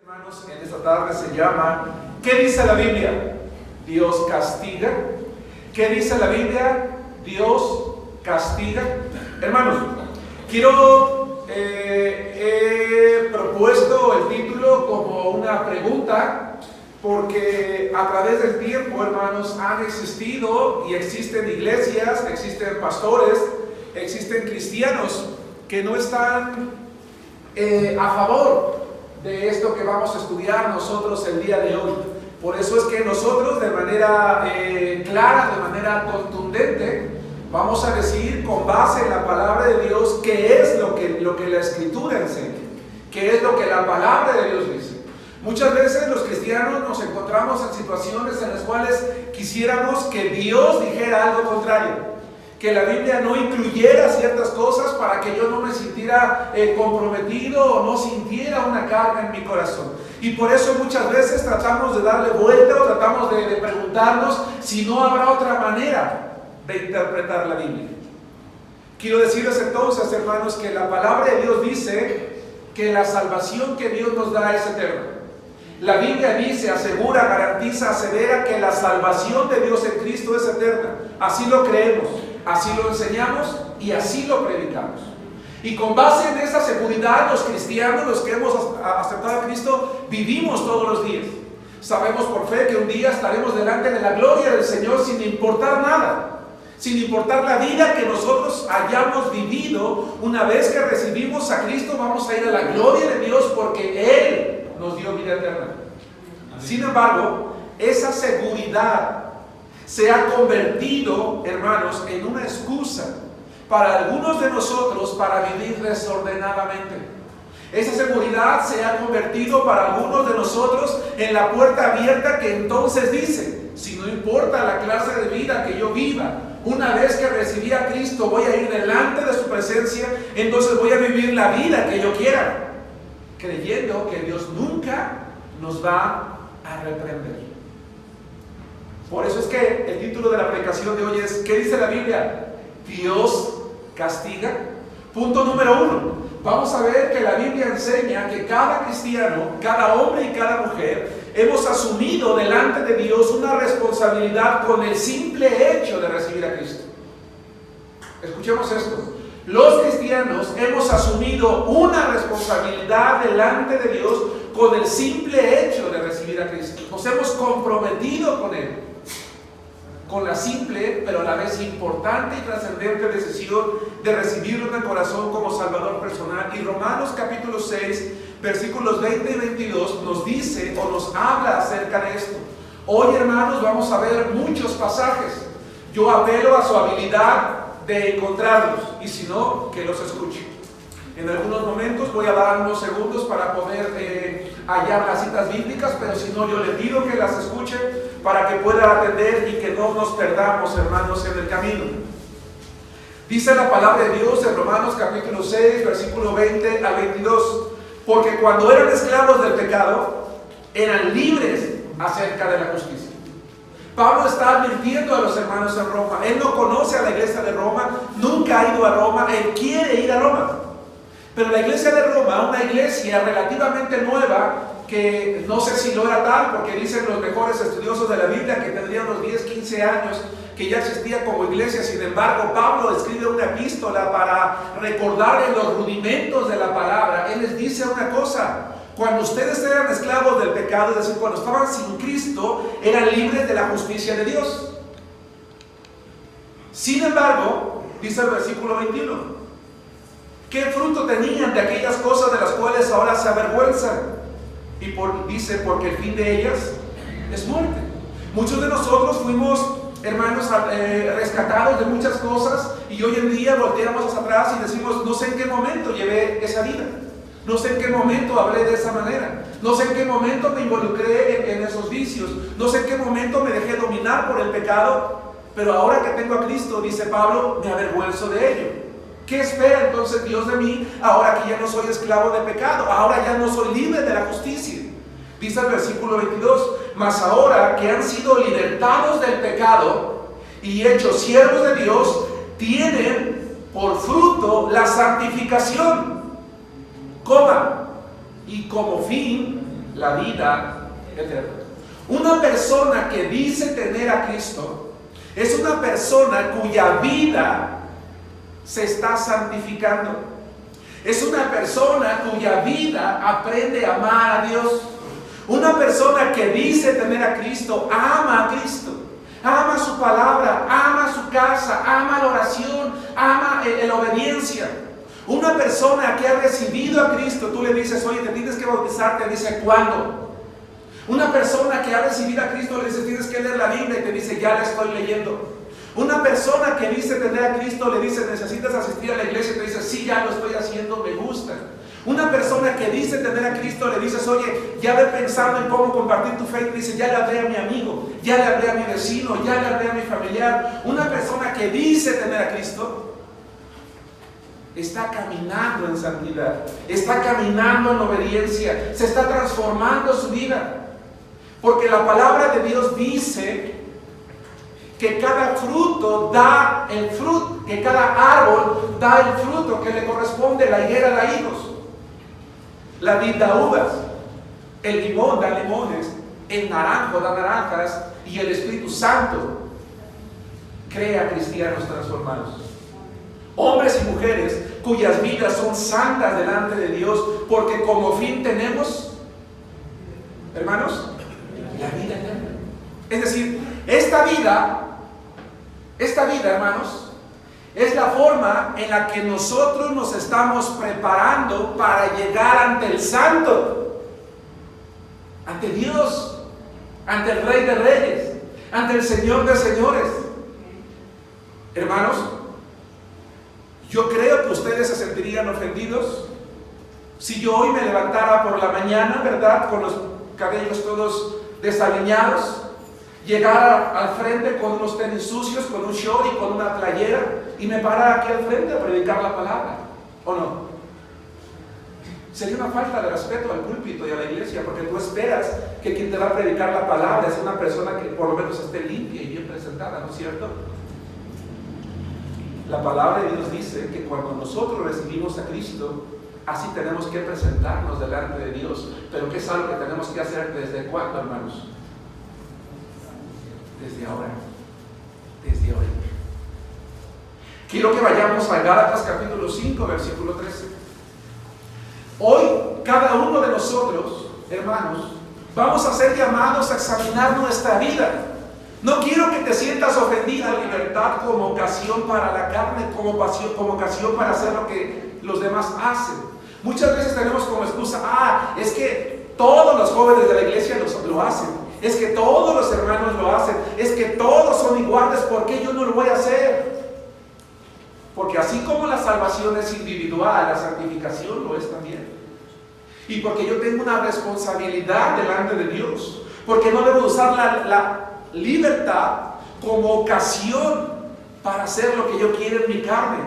Hermanos, en esta tarde se llama ¿qué dice la Biblia? ¿Dios castiga? ¿Qué dice la Biblia? ¿Dios castiga? Hermanos, he propuesto el título como una pregunta porque a través del tiempo, hermanos, han existido y existen iglesias, existen pastores, existen cristianos que no están a favor de esto que vamos a estudiar nosotros el día de hoy. Por eso es que nosotros de manera clara, de manera contundente, vamos a decir con base en la palabra de Dios qué es lo que la Escritura enseña, qué es lo que la palabra de Dios dice. Muchas veces los cristianos nos encontramos en situaciones en las cuales quisiéramos que Dios dijera algo contrario, que la Biblia no incluyera ciertas cosas para que yo no me sintiera comprometido o no sintiera una carga en mi corazón. Y por eso muchas veces tratamos de darle vuelta o tratamos de preguntarnos si no habrá otra manera de interpretar la Biblia. Quiero decirles entonces, hermanos, que la palabra de Dios dice que la salvación que Dios nos da es eterna. La Biblia dice, asegura, garantiza, asevera que la salvación de Dios en Cristo es eterna. Así lo creemos, así lo enseñamos y así lo predicamos. Y con base en esa seguridad, los cristianos, los que hemos aceptado a Cristo, vivimos todos los días. Sabemos por fe que un día estaremos delante de la gloria del Señor sin importar nada. Sin importar la vida que nosotros hayamos vivido, una vez que recibimos a Cristo, vamos a ir a la gloria de Dios porque Él nos dio vida eterna. Sin embargo, esa seguridad se ha convertido, hermanos, en una excusa para algunos de nosotros para vivir desordenadamente. Esa seguridad se ha convertido para algunos de nosotros en la puerta abierta que entonces dice, si no importa la clase de vida que yo viva, una vez que recibí a Cristo voy a ir delante de su presencia, entonces voy a vivir la vida que yo quiera, creyendo que Dios nunca nos va a reprender. Por eso es que el título de la predicación de hoy es ¿qué dice la Biblia? ¿Dios castiga? Punto número 1. Vamos a ver que la Biblia enseña que cada cristiano, cada hombre y cada mujer, hemos asumido delante de Dios una responsabilidad con el simple hecho de recibir a Cristo. Escuchemos esto. Los cristianos hemos asumido una responsabilidad delante de Dios con el simple hecho de recibir a Cristo. Nos hemos comprometido con Él, con la simple, pero a la vez importante y trascendente decisión de recibirlo en el corazón como Salvador personal. Y Romanos capítulo 6, versículos 20 y 22 nos dice o nos habla acerca de esto. Hoy, hermanos, vamos a ver muchos pasajes. Yo apelo a su habilidad de encontrarlos, y si no, que los escuche. En algunos momentos voy a dar unos segundos para poder hallar las citas bíblicas, pero si no, yo le pido que las escuche para que pueda atender y que no nos perdamos, hermanos, en el camino. Dice la palabra de Dios en Romanos capítulo 6, versículo 20 al 22, porque cuando eran esclavos del pecado, eran libres acerca de la justicia. Pablo está advirtiendo a los hermanos en Roma. Él no conoce a la iglesia de Roma, nunca ha ido a Roma, él quiere ir a Roma. Pero la iglesia de Roma, una iglesia relativamente nueva, que no sé si lo era tal, porque dicen los mejores estudiosos de la Biblia que tendría unos 10, 15 años, que ya existía como iglesia. Sin embargo, Pablo escribe una epístola para recordarles los rudimentos de la palabra. Él les dice una cosa: cuando ustedes eran esclavos del pecado, es decir, cuando estaban sin Cristo, eran libres de la justicia de Dios. Sin embargo, dice el versículo 21, ¿qué fruto tenían de aquellas cosas de las cuales ahora se avergüenzan? Y dice, porque el fin de ellas es muerte. Muchos de nosotros fuimos, hermanos, rescatados de muchas cosas, y hoy en día volteamos hacia atrás y decimos, no sé en qué momento llevé esa vida. No sé en qué momento hablé de esa manera. No sé en qué momento me involucré en esos vicios. No sé en qué momento me dejé dominar por el pecado. Pero ahora que tengo a Cristo, dice Pablo, me avergüenzo de ello. ¿Qué espera entonces Dios de mí ahora que ya no soy esclavo de pecado? Ahora ya no soy libre de la justicia. Dice el versículo 22, mas ahora que han sido libertados del pecado y hechos siervos de Dios, tienen por fruto la santificación, y como fin la vida eterna. Una persona que dice tener a Cristo es una persona cuya vida se está santificando. Es una persona cuya vida aprende a amar a Dios. Una persona que dice tener a Cristo, ama a Cristo, ama su palabra, ama su casa, ama la oración, ama la obediencia. Una persona que ha recibido a Cristo, tú le dices, oye, te tienes que bautizar, te dice, ¿cuándo? Una persona que ha recibido a Cristo le dice, tienes que leer la Biblia, y te dice, ya la estoy leyendo. Una persona que dice tener a Cristo le dice, necesitas asistir a la iglesia, y te dice, sí, ya lo estoy haciendo, me gusta. Una persona que dice tener a Cristo le dices, oye, ya ve pensando en cómo compartir tu fe, y te dice, ya le hablé a mi amigo, ya le hablé a mi vecino, ya le hablé a mi familiar. Una persona que dice tener a Cristo está caminando en santidad, está caminando en obediencia, se está transformando su vida. Porque la palabra de Dios dice que cada fruto da el fruto, que cada árbol da el fruto que le corresponde. La higuera da higos, la vid da uvas, el limón da limones, el naranjo da naranjas, y el Espíritu Santo crea cristianos transformados. Hombres y mujeres cuyas vidas son santas delante de Dios, porque como fin tenemos, hermanos, la vida eterna. Es decir, esta vida, hermanos, es la forma en la que nosotros nos estamos preparando para llegar ante el Santo, ante Dios, ante el Rey de Reyes, ante el Señor de Señores. Hermanos, yo creo que ustedes se sentirían ofendidos si yo hoy me levantara por la mañana, ¿verdad?, con los cabellos todos desaliñados, llegara al frente con unos tenis sucios, con un short y con una playera, y me parara aquí al frente a predicar la palabra, ¿o no? Sería una falta de respeto al púlpito y a la iglesia, porque tú esperas que quien te va a predicar la palabra es una persona que por lo menos esté limpia y bien presentada, ¿no es cierto? La palabra de Dios dice que cuando nosotros recibimos a Cristo, así tenemos que presentarnos delante de Dios. Pero ¿qué es algo que tenemos que hacer desde cuándo, hermanos? Desde ahora. Desde hoy. Quiero que vayamos a Gálatas capítulo 5, versículo 13. Hoy, cada uno de nosotros, hermanos, vamos a ser llamados a examinar nuestra vida. No quiero que te sientas ofendida a libertad como ocasión para la carne, como ocasión para hacer lo que los demás hacen. Muchas veces tenemos como excusa, es que todos los jóvenes de la iglesia lo hacen, es que todos los hermanos lo hacen, es que todos son iguales, ¿por qué yo no lo voy a hacer? Porque así como la salvación es individual, la santificación lo es también. Y porque yo tengo una responsabilidad delante de Dios, porque no debo usar la libertad como ocasión para hacer lo que yo quiero en mi carne,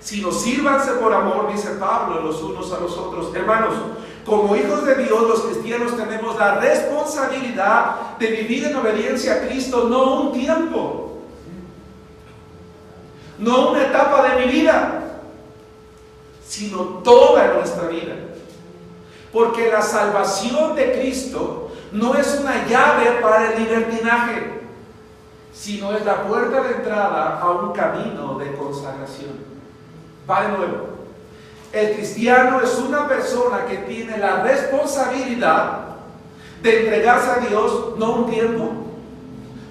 sino sírvanse por amor, dice Pablo, los unos a los otros. Hermanos, como hijos de Dios, los cristianos tenemos la responsabilidad de vivir en obediencia a Cristo, no un tiempo, no una etapa de mi vida, sino toda nuestra vida. Porque la salvación de Cristo no es una llave para el libertinaje, sino es la puerta de entrada a un camino de consagración. Va de nuevo. El cristiano es una persona que tiene la responsabilidad de entregarse a Dios, no un tiempo,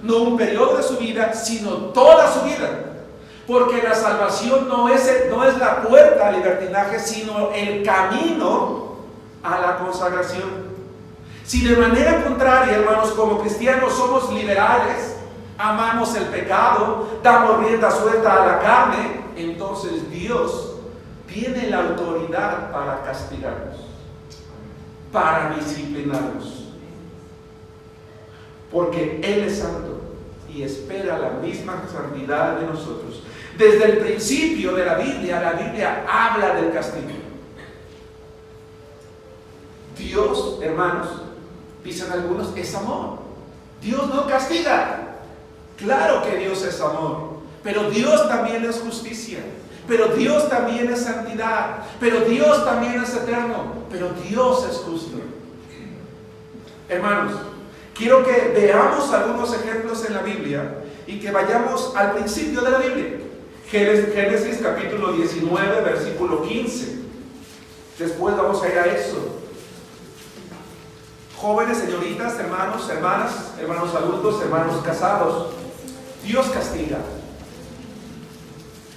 no un periodo de su vida, sino toda su vida. Porque la salvación no es la puerta al libertinaje, sino el camino a la consagración. Si de manera contraria, hermanos, como cristianos somos liberales, amamos el pecado, damos rienda suelta a la carne, entonces Dios tiene la autoridad para castigarnos, para disciplinarnos. Porque Él es santo y espera la misma santidad de nosotros. Desde el principio de la Biblia habla del castigo. Dios, hermanos, dicen algunos, es amor. Dios no castiga. Claro que Dios es amor, pero Dios también es justicia, pero Dios también es santidad, pero Dios también es eterno, pero Dios es justo. Hermanos, quiero que veamos algunos ejemplos en la Biblia y que vayamos al principio de la Biblia. Génesis capítulo 19, versículo 15. Después vamos a ir a Éxodo. Jóvenes, señoritas, hermanos, hermanas, hermanos adultos, hermanos casados, Dios castiga.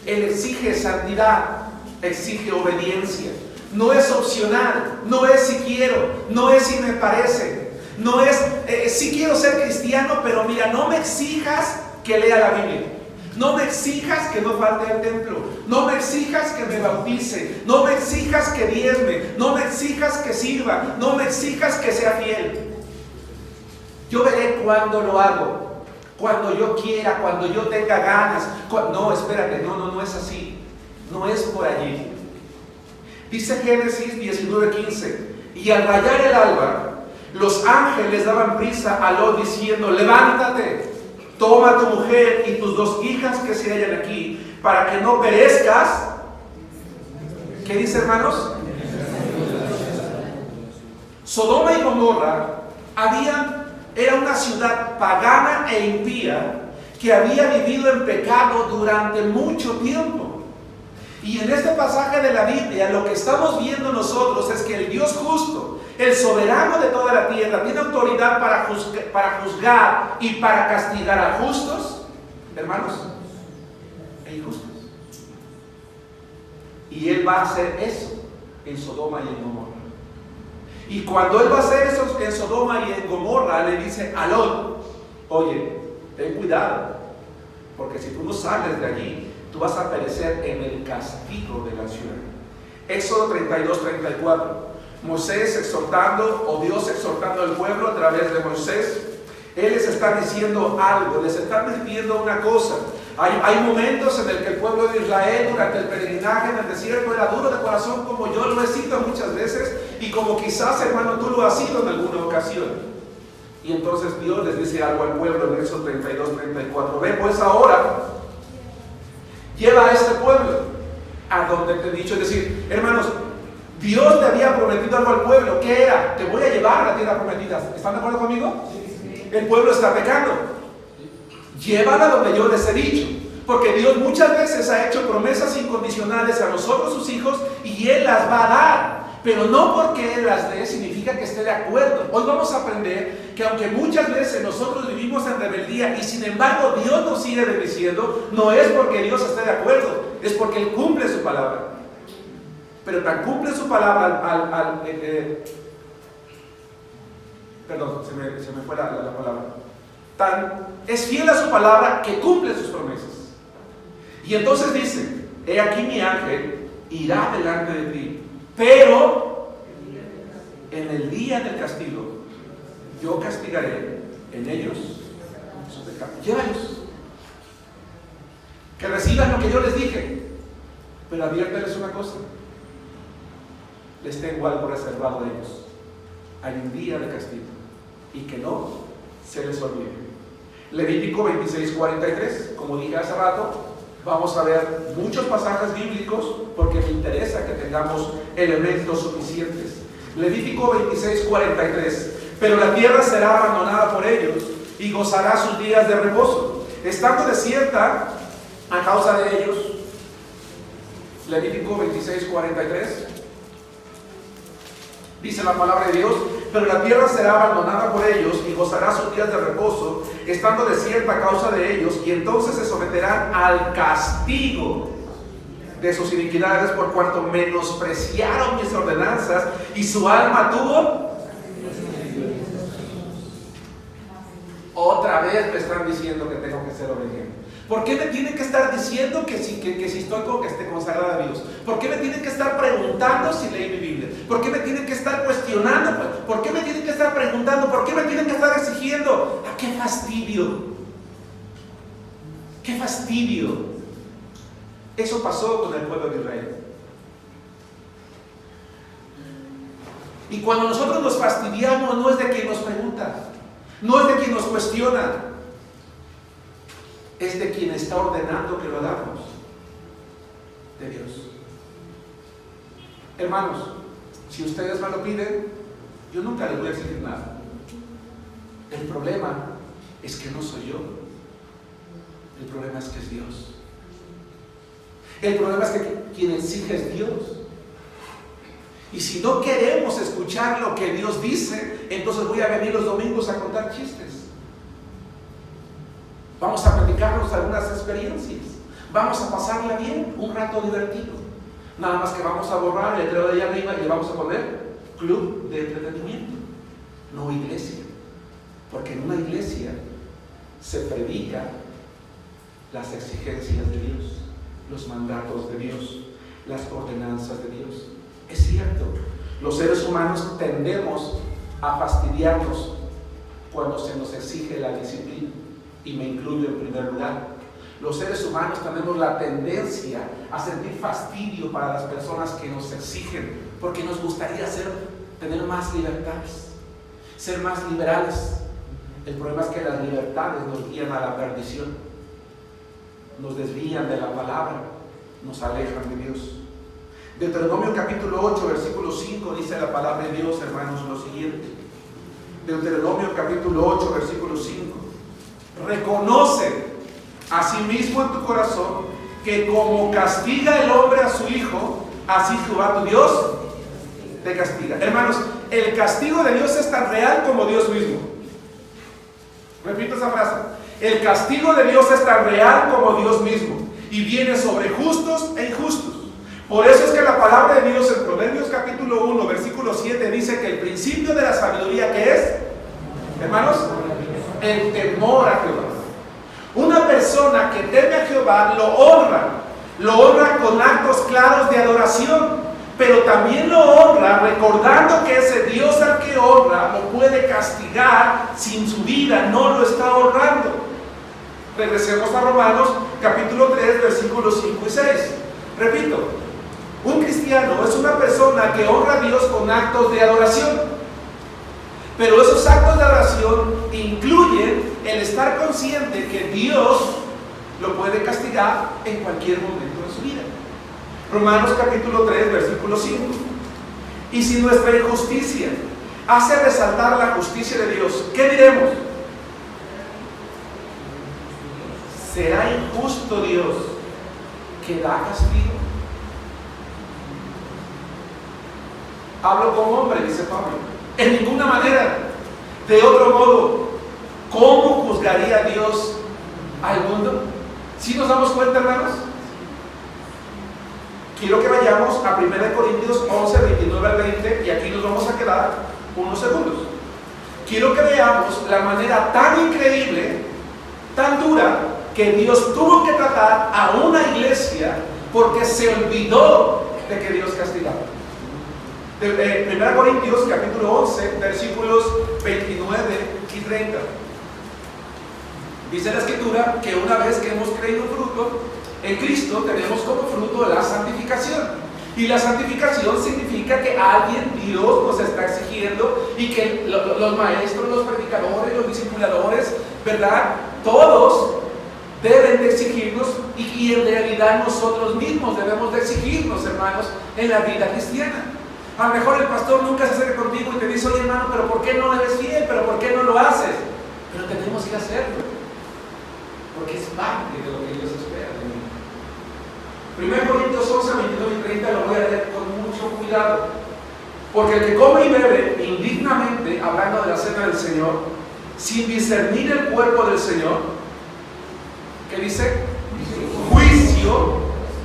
Él exige santidad, exige obediencia. No es opcional, no es si quiero, no es si me parece, no es si quiero ser cristiano, pero mira, no me exijas que lea la Biblia, no me exijas que no falte al templo, no me exijas que me bautice, no me exijas que diezme, no me exijas que sirva, no me exijas que sea fiel. Yo veré cuando lo hago, cuando yo quiera, cuando yo tenga ganas. No, espérate, no es así, no es por allí. Dice Génesis 19:15, y al rayar el alba, los ángeles daban prisa a Lot diciendo: levántate, toma a tu mujer y tus 2 hijas que se hallan aquí, para que no perezcas. ¿Qué dice, hermanos? Sodoma y Gomorra era una ciudad pagana e impía que había vivido en pecado durante mucho tiempo. Y en este pasaje de la Biblia lo que estamos viendo nosotros es que el Dios justo, el soberano de toda la tierra, tiene autoridad para juzgar y para castigar a justos, hermanos, e injustos. Y Él va a hacer eso en Sodoma y en Gomorra. Y cuando Él va a hacer eso en Sodoma y en Gomorra, le dice a Lot: oye, ten cuidado, porque si tú no sales de allí, tú vas a perecer en el castigo de la ciudad. Éxodo 32-34. Moisés exhortando, o Dios exhortando al pueblo a través de Moisés. Él les está diciendo algo, les está advirtiendo una cosa. Hay momentos en el que el pueblo de Israel durante el peregrinaje en el desierto era duro de corazón, como yo lo he sido muchas veces, y como quizás, hermano, tú lo has sido en alguna ocasión. Y entonces Dios les dice algo al pueblo en Éxodo 32-34. Ve pues ahora, lleva a este pueblo a donde te he dicho. Es decir, hermanos, Dios le había prometido algo al pueblo. ¿Qué era? Te voy a llevar a la tierra prometida. ¿Están de acuerdo conmigo? Sí. El pueblo está pecando. Llévala donde yo les he dicho. Porque Dios muchas veces ha hecho promesas incondicionales a nosotros, sus hijos, y Él las va a dar. Pero no porque Él las dé significa que esté de acuerdo. Hoy vamos a aprender que aunque muchas veces nosotros vivimos en rebeldía y sin embargo Dios nos sigue bendiciendo, no es porque Dios esté de acuerdo, es porque Él cumple su palabra. Pero tan cumple su palabra perdón, se me fue la palabra. Tan es fiel a su palabra que cumple sus promesas. Y entonces dice: he aquí mi ángel irá delante de ti, pero en el día del castigo yo castigaré en ellos su pecado. Llévalos, que reciban lo que yo les dije, pero adviérteles una cosa: les tengo algo reservado de ellos. Hay un día de castigo y que no se les olvide. Levítico 26:43, como dije hace rato, vamos a ver muchos pasajes bíblicos porque me interesa que tengamos elementos suficientes. Levítico 26:43. Pero la tierra será abandonada por ellos y gozará sus días de reposo, estando desierta a causa de ellos. Levítico 26:43. Dice la palabra de Dios: pero la tierra será abandonada por ellos y gozará sus días de reposo, estando desierta a causa de ellos, y entonces se someterán al castigo de sus iniquidades, por cuanto menospreciaron mis ordenanzas y su alma tuvo. Otra vez me están diciendo que tengo que ser obediente. ¿Por qué me tienen que estar diciendo que si estoy consagrada a Dios? ¿Por qué me tienen que estar preguntando si leí mi Biblia? ¿Por qué me tienen que estar cuestionando? ¿Por qué me tienen que estar preguntando? ¿Por qué me tienen que estar exigiendo? ¡Ah, qué fastidio! ¡Qué fastidio! Eso pasó con el pueblo de Israel. Y cuando nosotros nos fastidiamos, no es de quien nos pregunta, no es de quien nos cuestiona, es de quien está ordenando que lo hagamos, de Dios. Hermanos, si ustedes me lo piden, yo nunca les voy a exigir nada. El problema es que no soy yo. El problema es que es Dios. El problema es que quien exige es Dios. Y si no queremos escuchar lo que Dios dice, entonces voy a venir los domingos a contar chistes. Vamos a platicarnos algunas experiencias. Vamos a pasarla bien, un rato divertido. Nada más que vamos a borrar el letrero de allá arriba y le vamos a poner club de entretenimiento, no iglesia. Porque en una iglesia se predica las exigencias de Dios, los mandatos de Dios, las ordenanzas de Dios. Es cierto, los seres humanos tendemos a fastidiarnos cuando se nos exige la disciplina, y me incluyo en primer lugar. Los seres humanos tenemos la tendencia a sentir fastidio para las personas que nos exigen, porque nos gustaría tener más libertades, ser más liberales. El problema es que las libertades nos guían a la perdición, nos desvían de la palabra, nos alejan de Dios. Deuteronomio capítulo 8, versículo 5 dice la palabra de Dios, hermanos, lo siguiente. Deuteronomio capítulo 8, versículo 5. Reconoce asimismo en tu corazón que como castiga el hombre a su hijo, así Jehová tu Dios te castiga. Hermanos, el castigo de Dios es tan real como Dios mismo. Repito esa frase. El castigo de Dios es tan real como Dios mismo, y viene sobre justos e injustos. Por eso es que la palabra de Dios en Proverbios capítulo 1, versículo 7 dice que el principio de la sabiduría, ¿qué es? Hermanos, el temor a Jehová. Una persona que teme a Jehová lo honra con actos claros de adoración, pero también lo honra recordando que ese Dios al que honra lo puede castigar sin su vida, no lo está honrando. Regresemos a Romanos capítulo 3, versículos 5 y 6. Repito, un cristiano es una persona que honra a Dios con actos de adoración, pero esos actos de adoración incluyen el estar consciente que Dios lo puede castigar en cualquier momento de su vida. Romanos capítulo 3, versículo 5. Y si nuestra injusticia hace resaltar la justicia de Dios, ¿qué diremos? ¿Será injusto Dios que da castigo? Hablo como hombre, dice Pablo. En ninguna manera. De otro modo, ¿cómo juzgaría Dios al mundo? ¿Sí nos damos cuenta, hermanos? Quiero que vayamos a 1 Corintios 11, 29 al 20, y aquí nos vamos a quedar unos segundos. Quiero que veamos la manera tan increíble, tan dura, que Dios tuvo que tratar a una iglesia porque se olvidó de que Dios castigaba. 1 Corintios capítulo 11, versículos 29 y 30. Dice la Escritura que una vez que hemos creído fruto en Cristo, tenemos como fruto la santificación. Y la santificación significa que alguien, Dios, nos está exigiendo, y que los maestros, los predicadores, los discipuladores, ¿verdad? Todos deben de exigirnos, y en realidad nosotros mismos debemos de exigirnos, hermanos, en la vida cristiana. A lo mejor el pastor nunca se acerca contigo y te dice: oye, hermano, pero ¿por qué no eres fiel? ¿Pero por qué no lo haces? Pero tenemos que hacerlo, porque es parte de lo que Dios espera de mí. 1 Corintios 11, 29 y 30 lo voy a leer con mucho cuidado. Porque el que come y bebe indignamente, hablando de la cena del Señor, sin discernir el cuerpo del Señor, ¿qué dice? Juicio,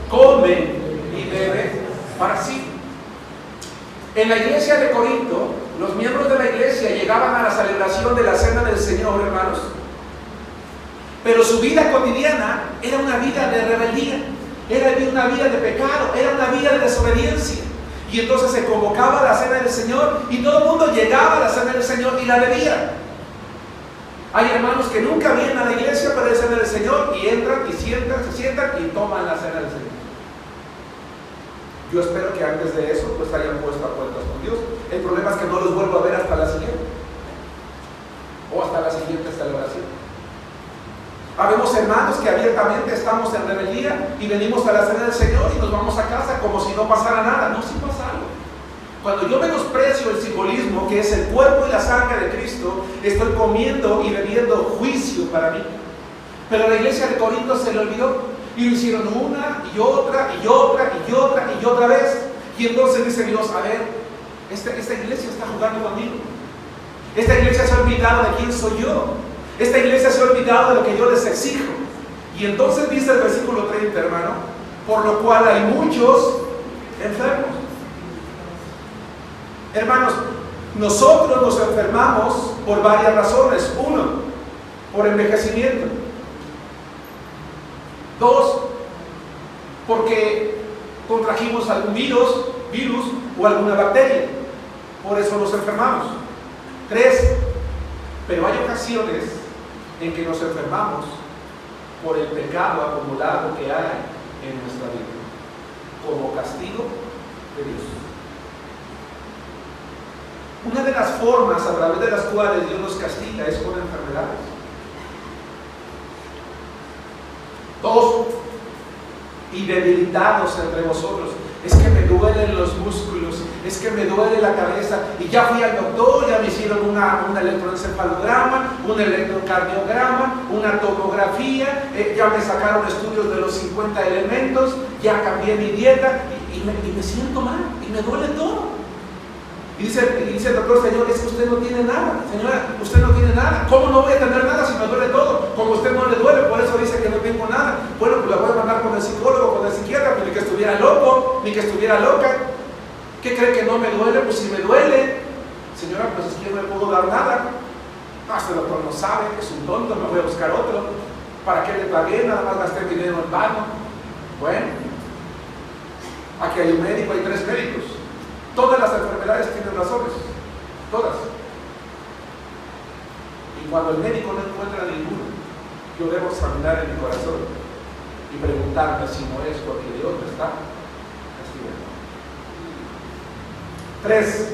come y bebe para sí. En la iglesia de Corinto, los miembros de la iglesia llegaban a la celebración de la cena del Señor, hermanos, pero su vida cotidiana era una vida de rebeldía, era una vida de pecado, era una vida de desobediencia. Y entonces se convocaba la cena del Señor y todo el mundo llegaba a la cena del Señor y la bebía. Hay hermanos que nunca vienen a la iglesia para la cena del Señor y entran y se sientan y toman la cena del Señor. Yo espero que antes de eso pues hayan puesto a cuentas con Dios. El problema es que no los vuelvo a ver hasta la siguiente, o hasta la siguiente celebración. Habemos hermanos que abiertamente estamos en rebeldía y venimos a la cena del Señor y nos vamos a casa como si no pasara nada. No, sí pasa algo. Cuando yo menosprecio el simbolismo, que es el cuerpo y la sangre de Cristo, estoy comiendo y bebiendo juicio para mí. Pero a la iglesia de Corinto se le olvidó y lo hicieron una y otra y otra y otra y otra vez. Y entonces dice Dios, a ver, esta iglesia está jugando conmigo. Esta iglesia se ha olvidado de quién soy yo. Esta iglesia se ha olvidado de lo que yo les exijo. Y entonces dice el versículo 30, hermano, por lo cual hay muchos enfermos. Hermanos, nosotros nos enfermamos por varias razones. Uno, por envejecimiento. Dos, porque contrajimos algún virus o alguna bacteria. Por eso nos enfermamos. Tres, pero hay ocasiones en que nos enfermamos por el pecado acumulado que hay en nuestra vida, como castigo de Dios. Una de las formas a través de las cuales Dios nos castiga es con enfermedades. Dos, y debilitados entre vosotros. Es que me duelen los músculos, es que me duele la cabeza, y ya fui al doctor, ya me hicieron un electroencefalograma, un electrocardiograma, una tomografía, ya me sacaron estudios de los 50 elementos, ya cambié mi dieta, y me siento mal, y me duele todo. Y dice el doctor, señor, es que usted no tiene nada. Señora, usted no tiene nada. ¿Cómo no voy a tener nada si me duele todo? Como a usted no le duele, por eso dice que no tengo nada. Bueno, pues la voy a mandar con el psicólogo, con el psiquiatra, pues ni que estuviera loco, ni que estuviera loca. ¿Qué cree que no me duele? Pues si me duele. Señora, pues es que yo no le puedo dar nada. No, este doctor no sabe, es un tonto, me voy a buscar otro. ¿Para qué le pagué? Nada más gasté dinero en vano. Bueno, aquí hay un médico, hay 3 médicos. Todas las enfermedades tienen razones, todas. Y cuando el médico no encuentra ninguna, yo debo examinar en mi corazón y preguntarme si no es porque Dios me está castigando. 3.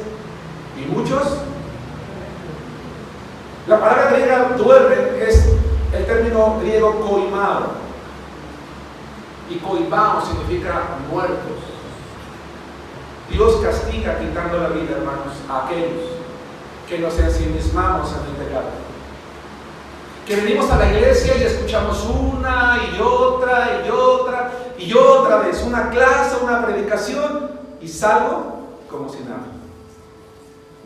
¿Y muchos? La palabra griega duerme es el término griego koimao. Y koimao significa muertos. Dios castiga quitando la vida, hermanos, a aquellos que nos ensimismamos en el pecado. Que venimos a la iglesia y escuchamos una y otra y otra y otra vez una clase, una predicación, y salgo como si nada.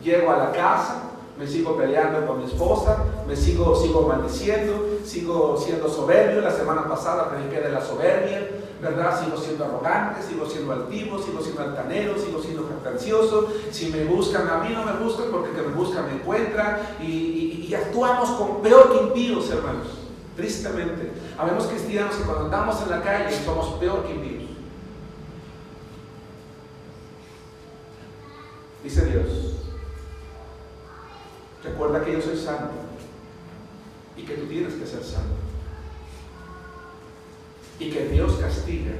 Llego a la casa, me sigo peleando con mi esposa, me sigo maldiciendo, sigo siendo soberbio. La semana pasada prediqué de la soberbia, ¿verdad? Sigo siendo arrogante, sigo siendo altivo, sigo siendo altanero, sigo siendo jactancioso. Si me buscan, a mí no me buscan, porque el que me busca me encuentra. Y actuamos con peor que impíos, hermanos. Tristemente, habemos cristianos que cuando andamos en la calle somos peor que impíos. Dice Dios, recuerda que yo soy santo y que tú tienes que ser santo. Y que Dios castiga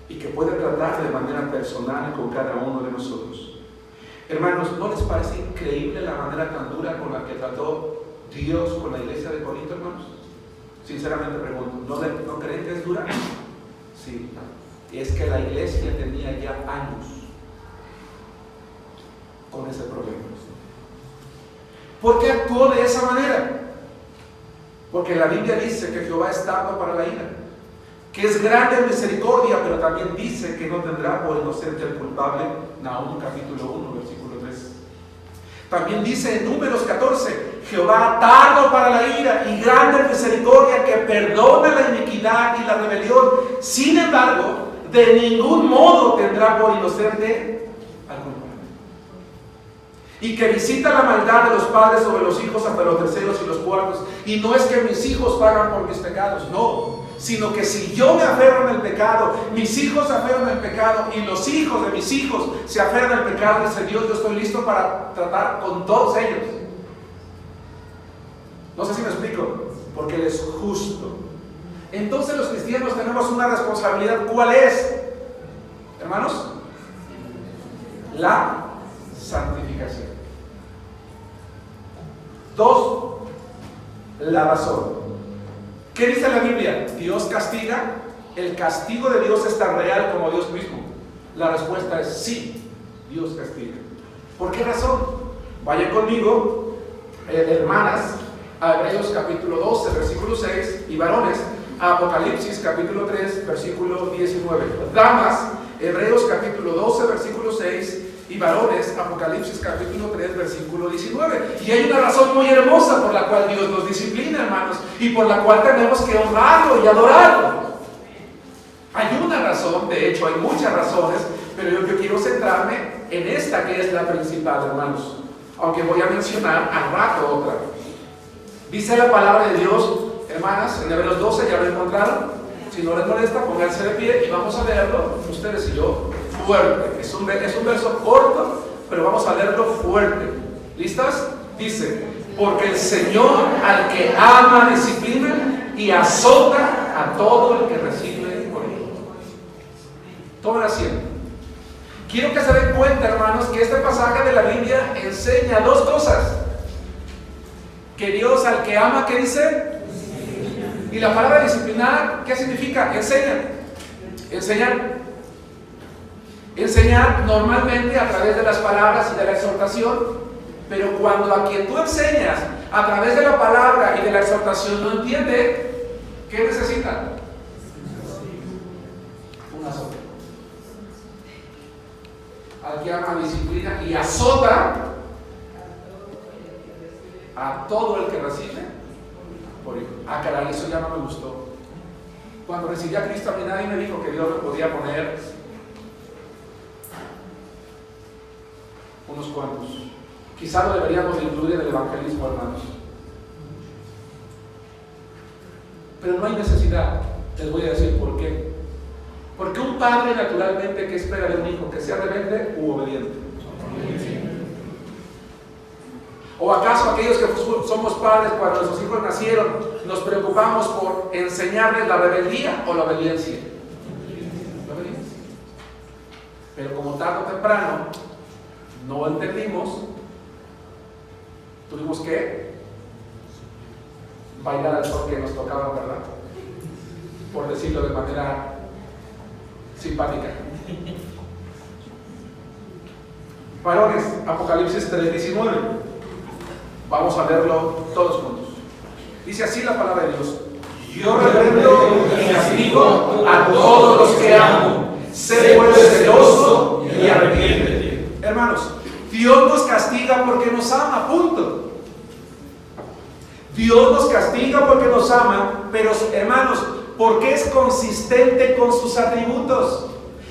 y que puede tratar de manera personal con cada uno de nosotros. Hermanos, ¿no les parece increíble la manera tan dura con la que trató Dios con la iglesia de Corinto, hermanos? Sinceramente pregunto, ¿no creen que es dura? Sí, y es que la iglesia tenía ya años con ese problema. ¿Por qué actuó de esa manera? Porque la Biblia dice que Jehová es tardo para la ira, que es grande en misericordia, pero también dice que no tendrá por inocente el culpable. Nahum capítulo 1, versículo 3. También dice en Números 14, Jehová tardo para la ira y grande en misericordia, que perdona la iniquidad y la rebelión. Sin embargo, de ningún modo tendrá por inocente al culpable. Y que visita la maldad de los padres sobre los hijos hasta los terceros y los cuartos. Y no es que mis hijos pagan por mis pecados, no, sino que si yo me aferro en el pecado, mis hijos se aferran al pecado y los hijos de mis hijos se aferran al pecado, dice Dios, yo estoy listo para tratar con todos ellos. No sé si me explico, porque Él es justo. Entonces los cristianos tenemos una responsabilidad. ¿Cuál es, hermanos? La santificación. 2, la razón. ¿Qué dice la Biblia? ¿Dios castiga? ¿El castigo de Dios es tan real como Dios mismo? La respuesta es sí. Dios castiga. ¿Por qué razón? Vayan conmigo, hermanas, a Hebreos capítulo 12, versículo 6, y varones, a Apocalipsis capítulo 3, versículo 19. Damas, Hebreos capítulo 12, versículo 6, y varones, Apocalipsis capítulo 3, versículo 19. Y hay una razón muy hermosa por la cual Dios nos disciplina, hermanos, y por la cual tenemos que honrarlo y adorarlo. Hay una razón, de hecho hay muchas razones, pero yo quiero centrarme en esta que es la principal, hermanos, aunque voy a mencionar al rato otra. Dice la palabra de Dios, hermanas, en Hebreos 12, ¿ya lo encontraron? Si no les molesta, pónganse de pie y vamos a leerlo, ustedes y yo, fuerte. Es un verso corto, pero vamos a leerlo fuerte. ¿Listas? Dice: porque el Señor al que ama disciplina y azota a todo el que recibe por él. Tomen asiento. Quiero que se den cuenta, hermanos, que este pasaje de la Biblia enseña dos cosas. Que Dios al que ama, ¿qué dice? Y la palabra disciplinar, ¿qué significa? Enseña. Enseñar. Enseñar normalmente a través de las palabras y de la exhortación, pero cuando a quien tú enseñas a través de la palabra y de la exhortación no entiende, ¿qué necesita? Un azote. Al que ama disciplina y azota a todo el que recibe por hijo. Ah, caray, eso ya no me gustó. Cuando recibí a Cristo, a mí nadie me dijo que Dios me podía poner unos cuantos. Quizá lo deberíamos de incluir en el evangelismo, hermanos. Pero no hay necesidad. Les voy a decir por qué. Porque un padre naturalmente, ¿qué espera de un hijo? Que sea rebelde u obediente. ¿O acaso aquellos que somos padres cuando nuestros hijos nacieron nos preocupamos por enseñarles la rebeldía o la obediencia? La obediencia. Pero como tarde o temprano no entendimos, tuvimos que bailar al son que nos tocaba, ¿verdad? Por decirlo de manera simpática. Varones, Apocalipsis 3:19. Vamos a verlo todos juntos. Dice así la palabra de Dios: yo reprendo y castigo a todos los que amo. Sé pues celoso y arrepiéntete. Hermanos, Dios nos castiga porque nos ama, punto. Dios nos castiga porque nos ama, pero hermanos, porque es consistente con sus atributos.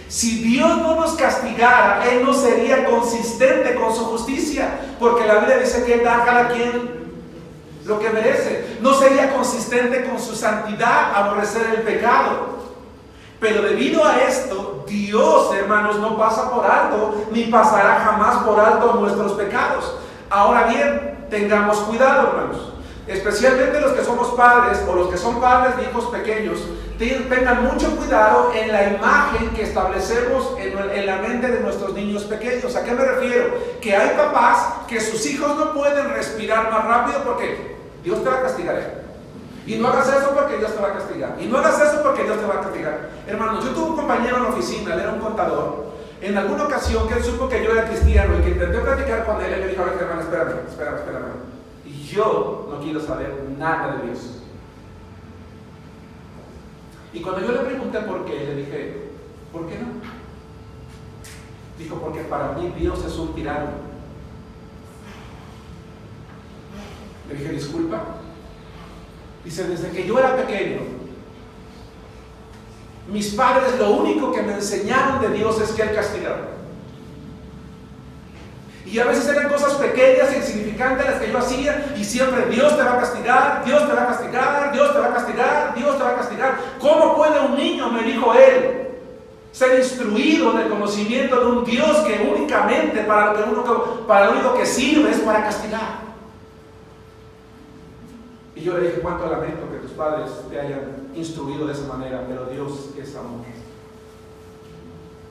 Si Dios no nos castigara, Él no sería consistente con su justicia, porque la Biblia dice que Él da a cada quien lo que merece. No sería consistente con su santidad, aborrecer el pecado. Pero debido a esto, Dios, hermanos, no pasa por alto, ni pasará jamás por alto nuestros pecados. Ahora bien, tengamos cuidado, hermanos. Especialmente los que somos padres o los que son padres de hijos pequeños, tengan mucho cuidado en la imagen que establecemos en la mente de nuestros niños pequeños. ¿A qué me refiero? Que hay papás que sus hijos no pueden respirar más rápido porque Dios te va a castigar. Y no hagas eso porque Dios te va a castigar. Y no hagas eso porque Dios te va a castigar. Hermanos, yo tuve un compañero en la oficina, él era un contador. En alguna ocasión que él supo que yo era cristiano y que intenté platicar con él, él me dijo: a ver, hermano, espérame. Y yo no quiero saber nada de Dios. Y cuando yo le pregunté por qué, le dije: ¿por qué no? Dijo: porque para mí Dios es un tirano. Le dije: disculpa. Dice: desde que yo era pequeño, mis padres lo único que me enseñaron de Dios es que Él castigaba. Y a veces eran cosas pequeñas e insignificantes las que yo hacía, y siempre: Dios te va a castigar, Dios te va a castigar, Dios te va a castigar, Dios te va a castigar. ¿Cómo puede un niño, me dijo él, ser instruido en el conocimiento de un Dios que únicamente para lo único que sirve es para castigar? Y yo le dije: cuánto lamento que tus padres te hayan instruido de esa manera, pero Dios es amor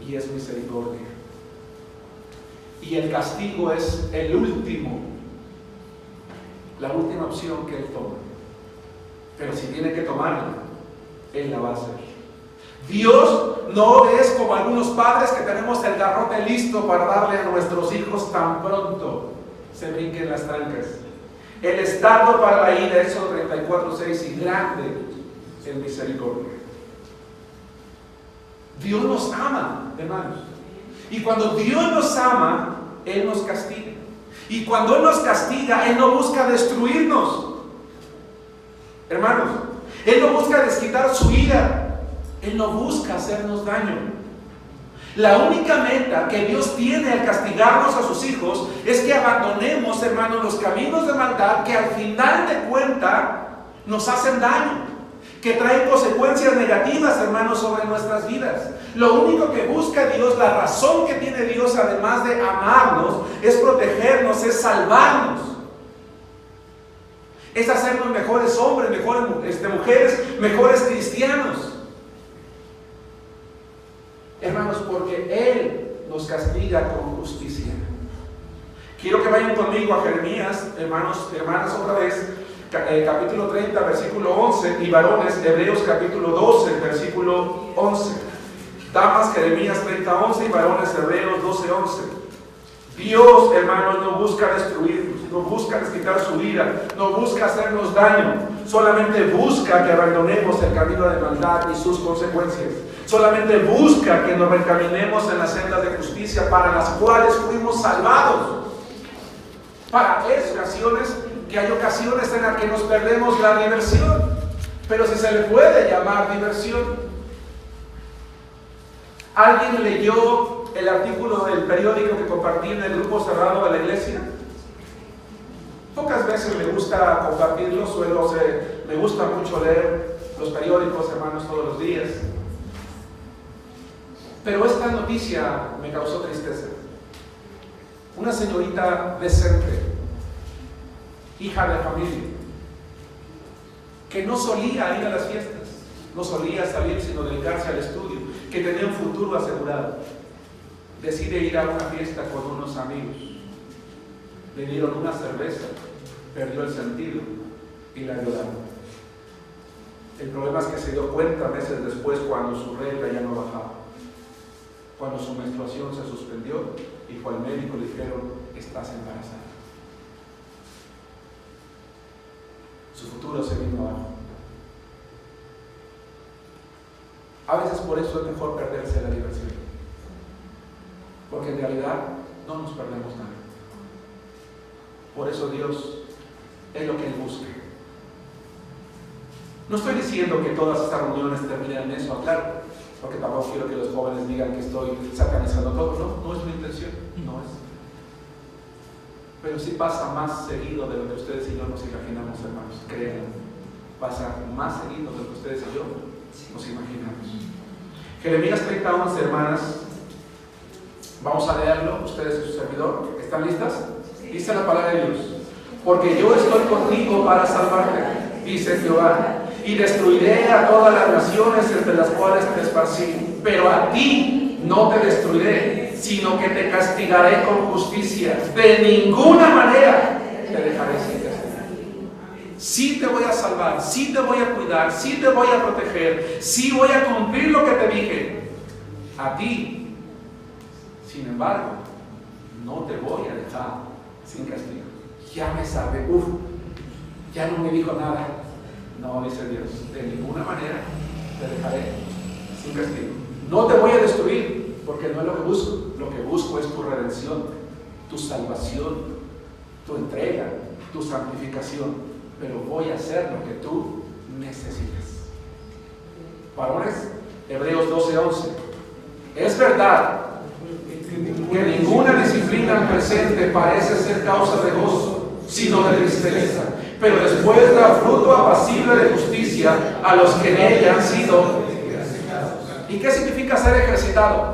y es misericordia. Y el castigo es la última opción que Él toma. Pero si tiene que tomarla, Él la va a hacer. Dios no es como algunos padres que tenemos el garrote listo para darle a nuestros hijos tan pronto se brinquen las trancas. Él es tardo para la ira, Éxodo 34:6, y grande en misericordia. Dios nos ama, hermanos. Y cuando Dios nos ama, Él nos castiga. Y cuando Él nos castiga, Él no busca destruirnos. Hermanos, Él no busca desquitar su ira. Él no busca hacernos daño. La única meta que Dios tiene al castigarnos a sus hijos es que abandonemos, hermanos, los caminos de maldad que al final de cuentas nos hacen daño, que traen consecuencias negativas, hermanos, sobre nuestras vidas. Lo único que busca Dios, la razón que tiene Dios, además de amarnos, es protegernos, es salvarnos, es hacernos mejores hombres, mejores mujeres, mejores cristianos. Hermanos, porque Él nos castiga con justicia. Quiero que vayan conmigo a Jeremías, hermanos, hermanas, otra vez, capítulo 30, versículo 11, y varones, Hebreos capítulo 12, versículo 11. Damas, Jeremías 30, 11, y varones, Hebreos 12, 11. Dios, hermanos, no busca destruirnos, no busca desquitar su ira, no busca hacernos daño, solamente busca que abandonemos el camino de maldad y sus consecuencias. Solamente busca que nos reencaminemos en las sendas de justicia para las cuales fuimos salvados. Para ocasiones, que hay ocasiones en las que nos perdemos la diversión, pero si se le puede llamar diversión. ¿Alguien leyó el artículo del periódico que compartí en el grupo cerrado de la iglesia? Pocas veces me gusta compartirlo, me gusta mucho leer los periódicos, hermanos, todos los días. Pero esta noticia me causó tristeza. Una señorita decente, hija de familia, que no solía ir a las fiestas, no solía salir sino dedicarse al estudio, que tenía un futuro asegurado, decide ir a una fiesta con unos amigos. Le dieron una cerveza, perdió el sentido y la violaron. El problema es que se dio cuenta meses después, cuando su regla ya no bajaba, cuando su menstruación se suspendió y fue al médico y le dijeron: estás embarazada. Su futuro se vino abajo. A veces por eso es mejor perderse la diversión, porque en realidad no nos perdemos nada. Por eso Dios es lo que Él busca. No estoy diciendo que todas estas reuniones terminen en eso, claro, porque tampoco quiero que los jóvenes digan que estoy satanizando todo. No es mi intención, no es. Pero sí pasa más seguido de lo que ustedes y yo nos imaginamos, hermanos. Créanme, pasa más seguido de lo que ustedes y yo nos imaginamos. Jeremías 30:11, hermanas. Vamos a leerlo, ustedes y su servidor. ¿Están listas? Dice la palabra de Dios: porque yo estoy contigo para salvarte, dice Jehová, y destruiré a todas las naciones entre las cuales te esparcí, pero a ti no te destruiré, sino que te castigaré con justicia. De ninguna manera te dejaré sin castigar. Sí te voy a salvar, sí te voy a cuidar, sí te voy a proteger, sí voy a cumplir lo que te dije. A ti, sin embargo, no te voy a dejar sin castigo. Ya me sabe, ya no me dijo nada. No, dice Dios, de ninguna manera te dejaré sin castigo. No te voy a destruir, porque no es lo que busco. Lo que busco es tu redención, tu salvación, tu entrega, tu santificación. Pero voy a hacer lo que tú necesitas. Varones, Hebreos 12:11. Es verdad que ninguna disciplina presente parece ser causa de gozo, sino de tristeza, pero después da fruto apacible de justicia a los que en ella han sido. ¿Y qué significa ser ejercitado?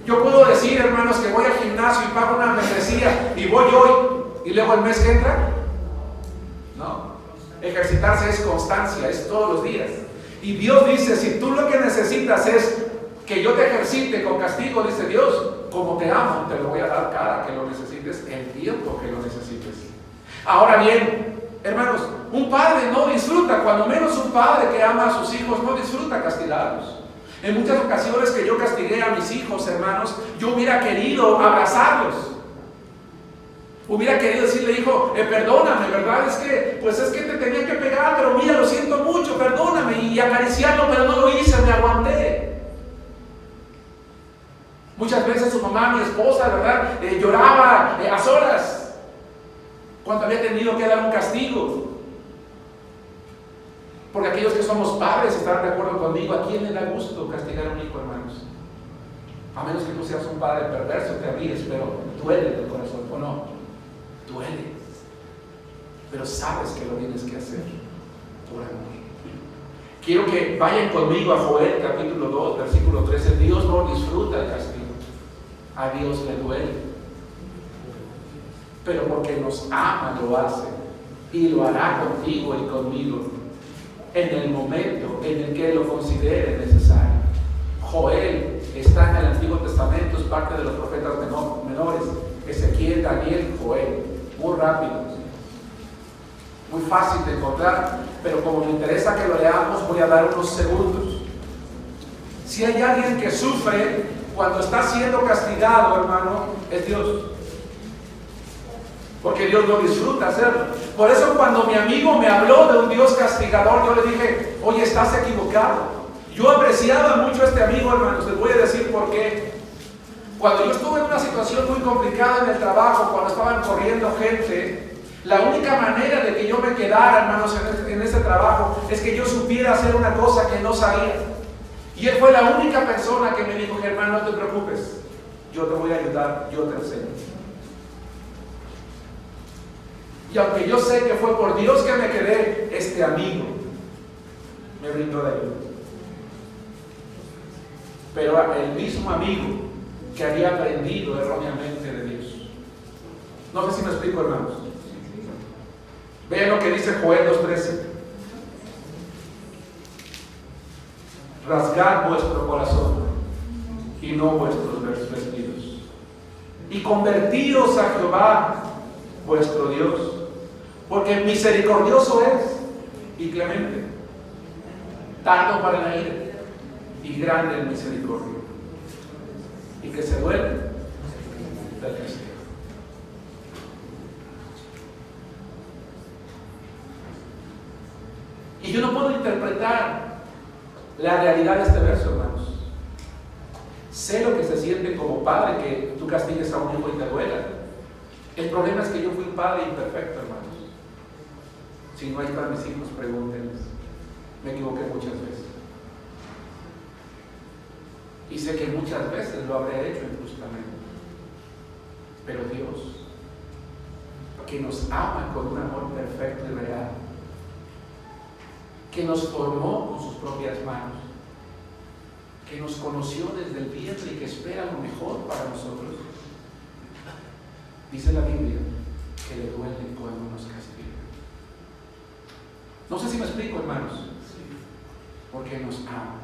Yo puedo decir, hermanos, que voy al gimnasio y pago una membresía y voy hoy y luego el mes que entra. No, ejercitarse es constancia, es todos los días. Y Dios dice: si tú lo que necesitas es que yo te ejercite con castigo, dice Dios, como te amo, te lo voy a dar cada que lo necesites, el tiempo que lo necesites. Ahora bien, hermanos, un padre no disfruta, cuando menos un padre que ama a sus hijos no disfruta castigarlos. En muchas ocasiones que yo castigué a mis hijos, hermanos, yo hubiera querido abrazarlos. Hubiera querido decirle, hijo, perdóname, ¿verdad? Es que te tenía que pegar, pero mira, lo siento mucho, perdóname, y acariciarlo, pero no lo hice, me aguanté. Muchas veces su mamá, mi esposa, ¿verdad? Lloraba a solas cuando había tenido que dar un castigo. Porque aquellos que somos padres estarán de acuerdo conmigo, ¿a quién le da gusto castigar a un hijo, hermanos? A menos que tú seas un padre perverso, te ríes, pero duele del corazón, ¿o no? Duele. Pero sabes que lo tienes que hacer por amor. Quiero que vayan conmigo a Joel capítulo 2, versículo 13. Dios no disfruta el castigo. A Dios le duele. Pero porque nos ama lo hace. Y lo hará contigo y conmigo en el momento en el que lo considere necesario. Joel está en el Antiguo Testamento, es parte de los profetas menores. Ezequiel, Daniel, Joel. Muy rápido, muy fácil de encontrar, pero como me interesa que lo leamos, voy a dar unos segundos. Si hay alguien que sufre cuando está siendo castigado, hermano, es Dios. Porque Dios no disfruta hacerlo. Por eso cuando mi amigo me habló de un Dios castigador, yo le dije, oye, estás equivocado. Yo apreciaba mucho a este amigo, hermanos, les voy a decir por qué. Cuando yo estuve en una situación muy complicada en el trabajo, cuando estaban corriendo gente, la única manera de que yo me quedara, hermanos, en ese trabajo, es que yo supiera hacer una cosa que no sabía. Y él fue la única persona que me dijo, Germán, no te preocupes, yo te voy a ayudar, yo te enseño. Y aunque yo sé que fue por Dios que me quedé, este amigo me brindó de ayuda. Pero el mismo amigo que había aprendido erróneamente de Dios. No sé si me explico, hermanos. Vean lo que dice Joel 2:13. Rasgad vuestro corazón y no vuestros vestidos, y convertíos a Jehová vuestro Dios, porque misericordioso es y clemente, tardo para la ira y grande en misericordia, y que se duele del castigo. Y yo no puedo interpretar la realidad de este verso, hermanos. Sé lo que se siente como padre que tú castigues a un hijo y te duela. El problema es que yo fui un padre imperfecto, hermanos. Si no hay para mis hijos, pregúntenles. Me equivoqué muchas veces. Y sé que muchas veces lo habré hecho injustamente. Pero Dios, que nos ama con un amor perfecto y real, que nos formó con sus propias manos, que nos conoció desde el vientre y que espera lo mejor para nosotros, dice la Biblia que le duele cuando nos castiga. No sé si me explico, hermanos. Porque nos ama.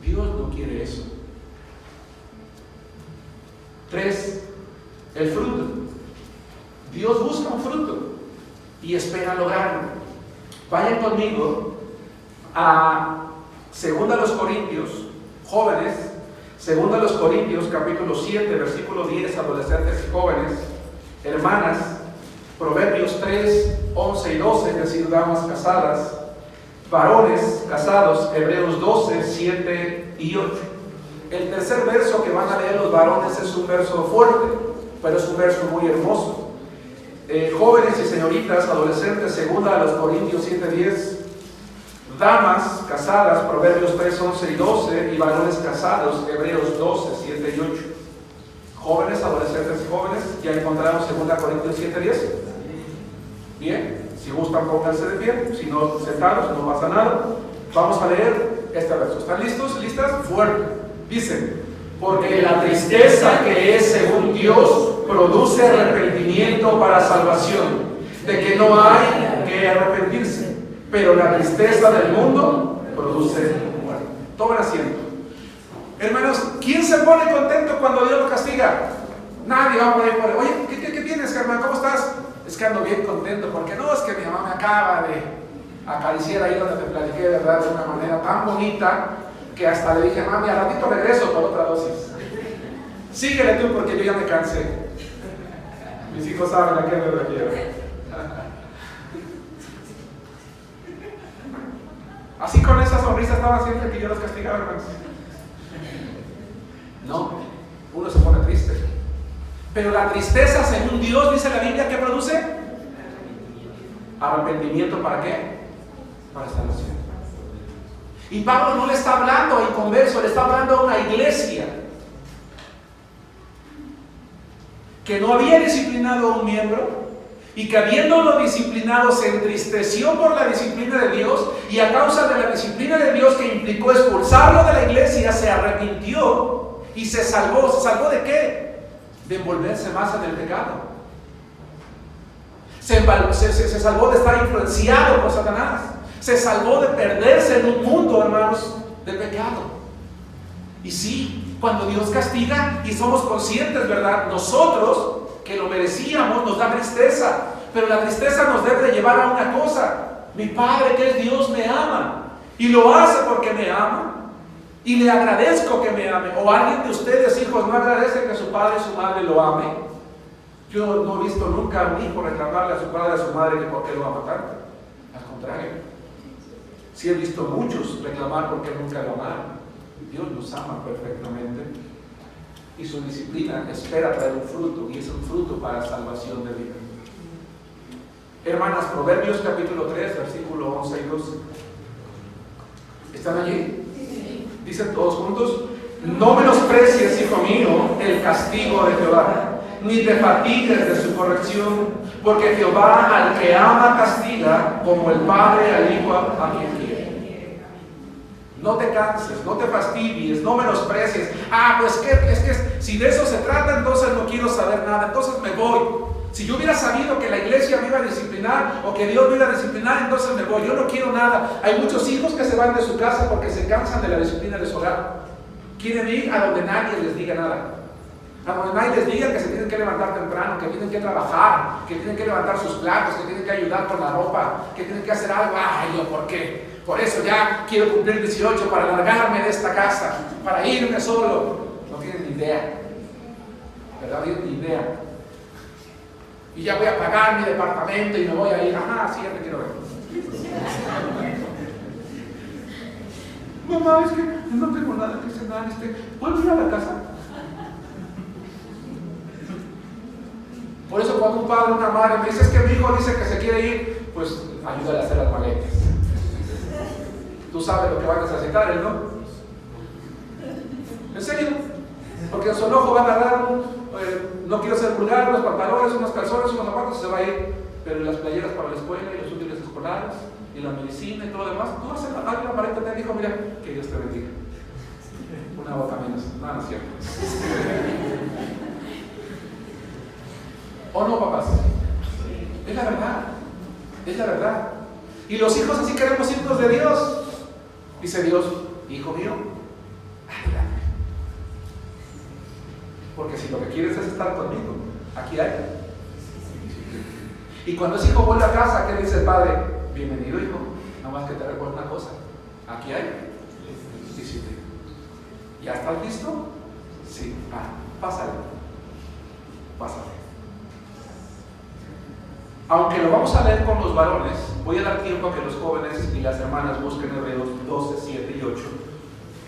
Dios no quiere eso. 3. El fruto. Dios busca un fruto y espera lograrlo. Vayan conmigo a 2 Corintios, jóvenes, 2 Corintios capítulo 7, versículo 10, adolescentes y jóvenes, hermanas, Proverbios 3, 11 y 12, es decir, damas casadas, varones casados, Hebreos 12, 7 y 8. El tercer verso que van a leer los varones es un verso fuerte, pero es un verso muy hermoso. Jóvenes y señoritas, adolescentes, 2 Corintios 7, 10. Damas casadas, Proverbios 3, 11 y 12. Y varones casados, Hebreos 12, 7 y 8. Jóvenes, adolescentes y jóvenes, ¿ya encontraron 2 Corintios 7, 10? Bien, si gustan pónganse de pie, si no sentados, no pasa nada. Vamos a leer este verso. ¿Están listos? ¿Listas? Fuerte. Dice: porque la tristeza que es según Dios produce arrepentimiento para salvación, de que no hay que arrepentirse, pero la tristeza del mundo produce muerte. Tomen asiento. Hermanos, ¿quién se pone contento cuando Dios lo castiga? Nadie va a poner, oye, ¿qué tienes, Germán? ¿Cómo estás? es que ando bien contento, porque no, es que mi mamá me acaba de acariciar ahí donde te platiqué, ¿verdad? De una manera tan bonita, que hasta le dije, mami, al ratito regreso por otra dosis. Síguele tú porque yo ya me cansé. Mis hijos saben a qué me refiero. Así con esa sonrisa estaba siempre que yo los castigaba, hermanos. No, uno se pone triste. Pero la tristeza, según Dios, dice la Biblia, ¿qué produce? Arrepentimiento. ¿Para qué? Para salvación. Y Pablo no le está hablando a inconversos, le está hablando a una iglesia que no había disciplinado a un miembro y que habiéndolo disciplinado se entristeció por la disciplina de Dios, y a causa de la disciplina de Dios que implicó expulsarlo de la iglesia, se arrepintió y se salvó. ¿Se salvó de qué? De envolverse más en el pecado. Se salvó de estar influenciado por Satanás. Se salvó de perderse en un mundo, hermanos, de pecado. Y sí, cuando Dios castiga y somos conscientes, ¿verdad? Nosotros, que lo merecíamos, nos da tristeza. Pero la tristeza nos debe de llevar a una cosa: mi Padre, que es Dios, me ama. Y lo hace porque me ama. Y le agradezco que me ame. O alguien de ustedes, hijos, no agradece que su padre y su madre lo amen. Yo no he visto nunca a un hijo reclamarle a su padre y a su madre que por qué lo ama tanto. Al contrario, sí he visto muchos reclamar porque nunca lo amaron. Dios los ama perfectamente, y su disciplina espera traer un fruto, y es un fruto para salvación de vida. Hermanas, Proverbios capítulo 3, versículo 11 y 12. ¿Están allí? Dicen todos juntos: no menosprecies, hijo mío, el castigo de Jehová, ni te fatigues de su corrección, porque Jehová al que ama castiga, como el padre al hijo a quien quiere. No te canses, no te fastidies, no menosprecies. Pues es que si de eso se trata, entonces no quiero saber nada, entonces me voy. Si yo hubiera sabido que la iglesia me iba a disciplinar o que Dios me iba a disciplinar, entonces me voy. Yo no quiero nada. Hay muchos hijos que se van de su casa porque se cansan de la disciplina de su hogar. Quieren ir a donde nadie les diga nada. A donde nadie les diga que se tienen que levantar temprano, que tienen que trabajar, que tienen que levantar sus platos, que tienen que ayudar con la ropa, que tienen que hacer algo. Yo, ¿por qué? Por eso ya quiero cumplir 18 para largarme de esta casa, para irme solo. No tienen ni idea, ¿verdad? No tienen ni idea. Y ya voy a pagar mi departamento y me voy a ir. Sí, ya te quiero ver. Mamá, es que no tengo nada que cenar. ¿Puedo ir a la casa? Por eso cuando un padre o una madre me dice: es que mi hijo dice que se quiere ir, pues ayúdale a hacer las maletas. Tú sabes lo que va a necesitar él, ¿no? ¿En serio? Porque en su enojo va a agarrar no quiero ser vulgar, unos pantalones, unos calzones, unos zapatos, y se va a ir. Pero las playeras para la escuela y los útiles escolares y la medicina y todo lo demás, tú haces la maleta, te dijo: mira, que Dios te bendiga. Una bota menos. No es cierto. ¿O no, papás? Es la verdad. Es la verdad. Y los hijos así queremos hijos de Dios. Dice Dios: hijo mío, adelante. Porque si lo que quieres es estar conmigo, aquí hay. Y cuando ese hijo vuelve a casa, ¿qué dice el padre? Bienvenido, hijo. Nada más que te recuerdo una cosa: aquí hay disciplina. ¿Ya estás listo? Sí. Pásale. Pásale. Aunque lo vamos a leer con los varones, voy a dar tiempo a que los jóvenes y las hermanas busquen Hebreos 12, 7 y 8,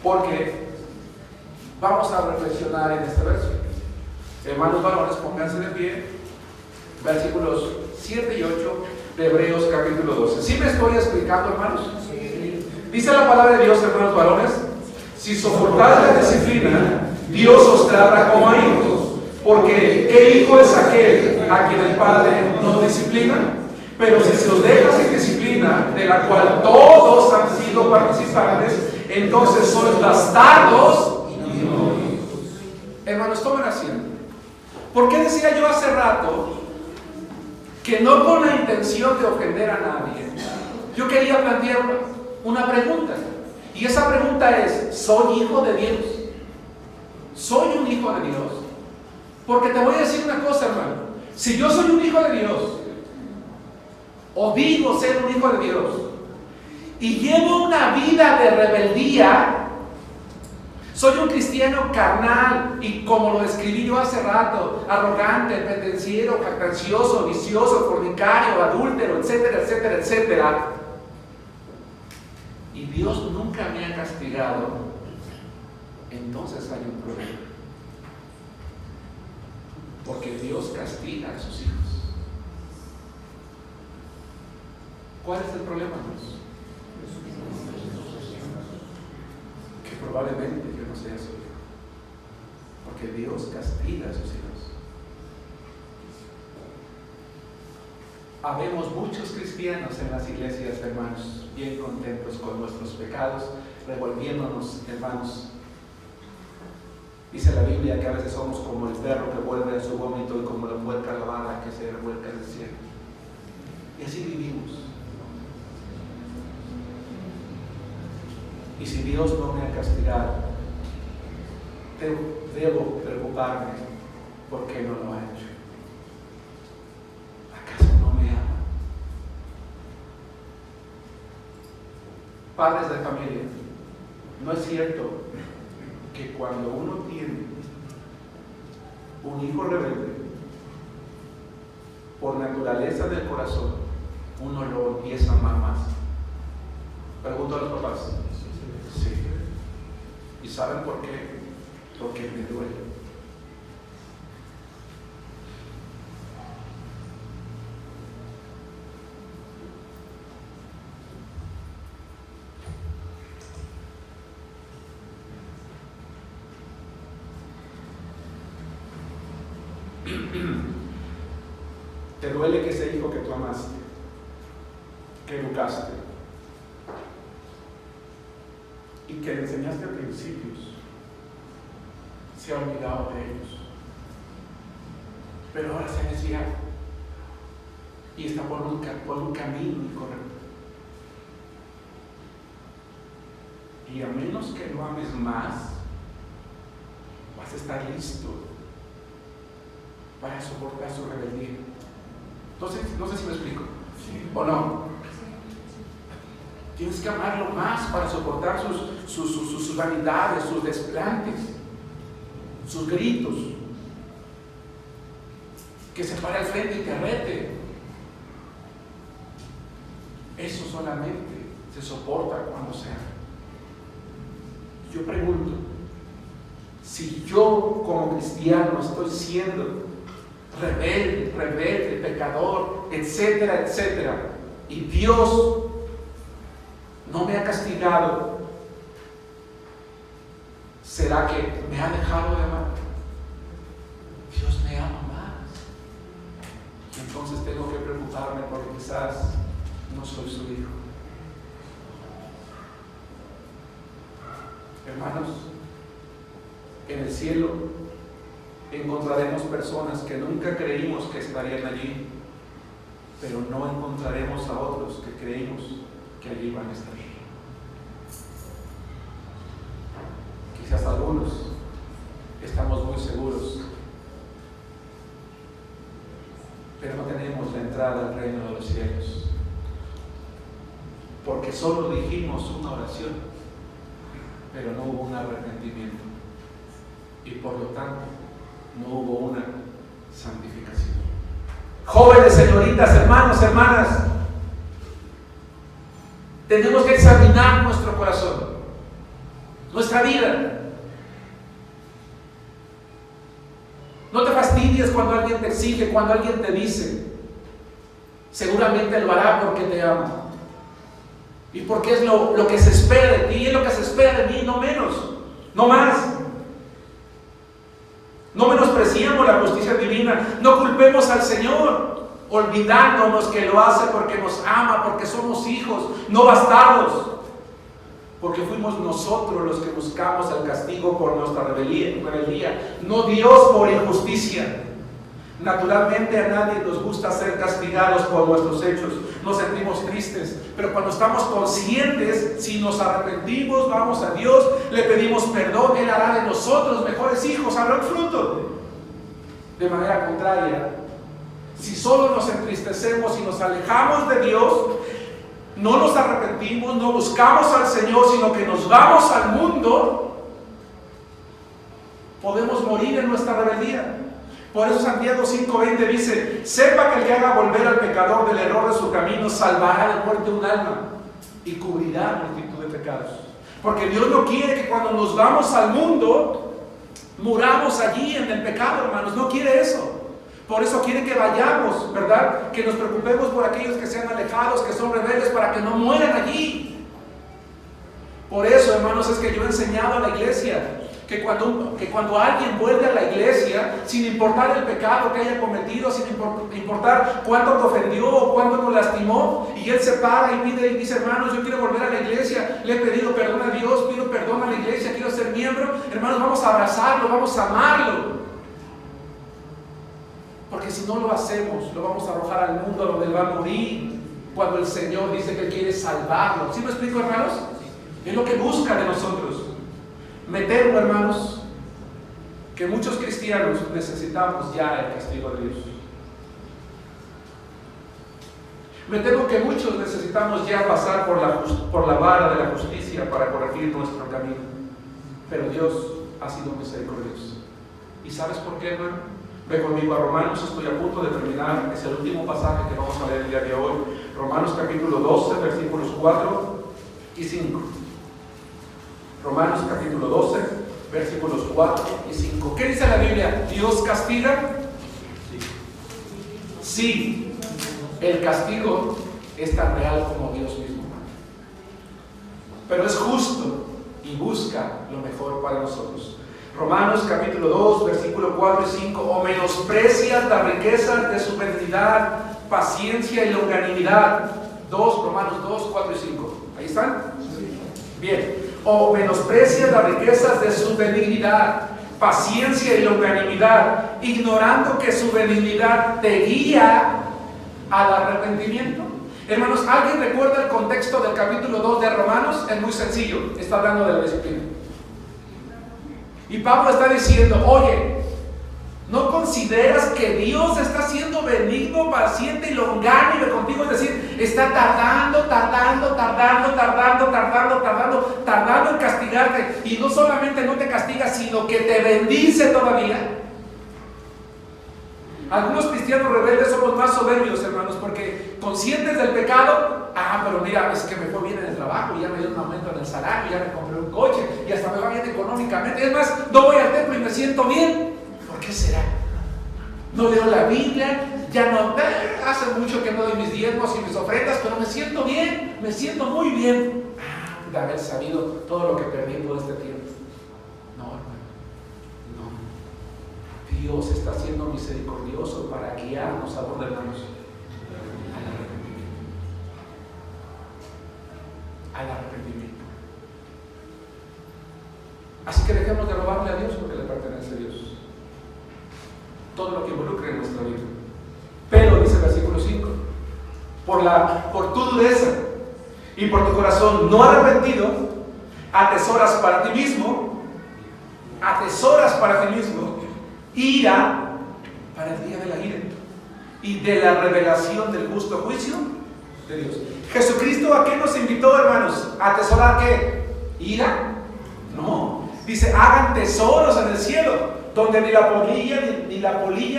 porque vamos a reflexionar en este verso. Hermanos varones, pónganse de pie. Versículos 7 y 8 de Hebreos capítulo 12. ¿Sí me estoy explicando, hermanos? Sí. Dice la palabra de Dios, hermanos varones: si soportáis la disciplina, Dios os trata como a hijos. Porque ¿qué hijo es aquel a quien el Padre no disciplina? Pero si se os deja sin disciplina, de la cual todos han sido participantes, entonces sois bastardos y no hijos. Hermanos, tomen asiento. ¿Por qué decía yo hace rato que no con la intención de ofender a nadie? Yo quería plantear una pregunta. Y esa pregunta es: ¿soy hijo de Dios? ¿Soy un hijo de Dios? Porque te voy a decir una cosa, hermano. Si yo soy un hijo de Dios o digo ser un hijo de Dios, y llevo una vida de rebeldía, soy un cristiano carnal y, como lo describí yo hace rato, arrogante, pendenciero, jactancioso, vicioso, fornicario, adúltero, etcétera, etcétera, etcétera, y Dios nunca me ha castigado, entonces hay un problema. Porque Dios castiga a sus hijos. ¿Cuál es el problema, Dios? Que probablemente yo no sea su hijo. Porque Dios castiga a sus hijos. Habemos muchos cristianos en las iglesias, hermanos, bien contentos con nuestros pecados, revolviéndonos, hermanos. Dice la Biblia que a veces somos como el perro que vuelve a su vómito y como la puerca lavada que se revuelca del cielo. Y así vivimos. Y si Dios no me ha castigado, debo preocuparme por qué no lo ha hecho. ¿Acaso no me ama? Padres de familia, no es cierto que cuando uno tiene un hijo rebelde, por naturaleza del corazón, uno lo empieza a amar más. Pregunto a los papás. Sí. ¿Y saben por qué? Porque me duele. Te duele que ese hijo que tú amaste, que educaste y que le enseñaste principios, se ha olvidado de ellos, pero ahora se ha desviado y está por un camino incorrecto. Y a menos que lo ames más, vas a estar listo para soportar su rebeldía. Entonces, no sé si me explico, ¿sí o no? Tienes que amarlo más para soportar sus vanidades, sus desplantes, sus gritos, que se pare al frente y te rete. Eso solamente se soporta cuando se ama. Yo pregunto, si yo como cristiano estoy siendo rebelde, pecador, etcétera, etcétera, y Dios no me ha castigado, ¿será que me ha dejado de amar? Dios me ama más. Y entonces tengo que preocuparme porque quizás no soy su hijo. Hermanos, en el cielo encontraremos personas que nunca creímos que estarían allí, pero no encontraremos a otros que creímos que allí van a estar. Quizás algunos estamos muy seguros, pero no tenemos la entrada al reino de los cielos, porque solo dijimos una oración, pero no hubo un arrepentimiento, y por lo tanto no hubo una santificación. Jóvenes, señoritas, hermanos, hermanas, tenemos que examinar nuestro corazón, nuestra vida. No te fastidies cuando alguien te exige, cuando alguien te dice. Seguramente lo hará porque te ama y porque es lo que se espera de ti, es lo que se espera de mí, no menos, no más. No menospreciemos la justicia divina, no culpemos al Señor, olvidándonos que lo hace porque nos ama, porque somos hijos, no bastardos, porque fuimos nosotros los que buscamos el castigo por nuestra rebeldía, no Dios por injusticia. Naturalmente a nadie nos gusta ser castigados por nuestros hechos, nos sentimos tristes, pero cuando estamos conscientes, si nos arrepentimos, vamos a Dios, le pedimos perdón, Él hará de nosotros mejores hijos, habrá un fruto. De manera contraria, Si solo nos entristecemos y nos alejamos de Dios, no nos arrepentimos, no buscamos al Señor, sino que nos vamos al mundo, podemos morir en nuestra rebeldía. Por eso Santiago 5:20 dice: sepa que el que haga volver al pecador del error de su camino salvará de muerte un alma y cubrirá multitud de pecados. Porque Dios no quiere que cuando nos vamos al mundo muramos allí en el pecado, hermanos. No quiere eso. Por eso quiere que vayamos, ¿verdad? Que nos preocupemos por aquellos que sean alejados, que son rebeldes, para que no mueran allí. Por eso, hermanos, es que yo he enseñado a la iglesia que cuando alguien vuelve a la iglesia, sin importar el pecado que haya cometido, sin importar cuánto te ofendió o cuánto nos lastimó, y él se para y pide y dice: hermanos, yo quiero volver a la iglesia, le he pedido perdón a Dios, pido perdón a la iglesia, quiero ser miembro, hermanos, vamos a abrazarlo, vamos a amarlo. Porque si no lo hacemos, lo vamos a arrojar al mundo donde él va a morir, cuando el Señor dice que él quiere salvarlo. ¿Sí me explico, hermanos? Es lo que busca de nosotros. Me temo, hermanos, que muchos cristianos necesitamos ya el castigo de Dios. Me temo que muchos necesitamos ya pasar por la vara de la justicia para corregir nuestro camino. Pero Dios ha sido misericordioso. ¿Y sabes por qué, hermano? Ve conmigo a Romanos, estoy a punto de terminar, es el último pasaje que vamos a leer el día de hoy. Romanos capítulo 12, versículos 4 y 5. Romanos capítulo 12, versículos 4 y 5. ¿Qué dice la Biblia? ¿Dios castiga? Sí, el castigo es tan real como Dios mismo. Pero es justo y busca lo mejor para nosotros. Romanos capítulo 2, versículo 4 y 5. O menosprecias las riquezas de su benignidad, paciencia y longanimidad. Romanos 2, 4 y 5. ¿Ahí están? Bien. O menosprecias las riquezas de su benignidad, paciencia y longanimidad, ignorando que su benignidad te guía al arrepentimiento. Hermanos, ¿alguien recuerda el contexto del capítulo 2 de Romanos? Es muy sencillo, está hablando de la disciplina. Y Pablo está diciendo: oye, ¿no consideras que Dios está siendo benigno, paciente y longánime contigo? Es decir, está tardando en castigarte. Y no solamente no te castiga, sino que te bendice todavía. Algunos cristianos rebeldes somos más soberbios, hermanos, porque conscientes del pecado: pero mira, es que me fue bien en el trabajo, ya me dio un aumento en el salario, ya me compré un coche, y hasta me va bien económicamente. Es más, no voy al templo y me siento bien. ¿Por qué será? No leo la Biblia, ya no, hace mucho que no doy mis diezmos y mis ofrendas, pero me siento bien, me siento muy bien. De haber sabido todo lo que perdí todo este tiempo. No, hermano, no. Dios está siendo misericordioso para guiarnos a donde vamos. Al arrepentimiento. Así que dejemos de robarle a Dios lo que le pertenece a Dios. Todo lo que involucre en nuestra vida. Pero, dice el versículo 5, por tu dureza y por tu corazón no arrepentido, atesoras para ti mismo ira para el día de la ira y de la revelación del justo juicio de Dios. Jesucristo, ¿a qué nos invitó, hermanos? ¿A atesorar qué? ¿Ira? No. Dice: hagan tesoros en el cielo, donde ni la polilla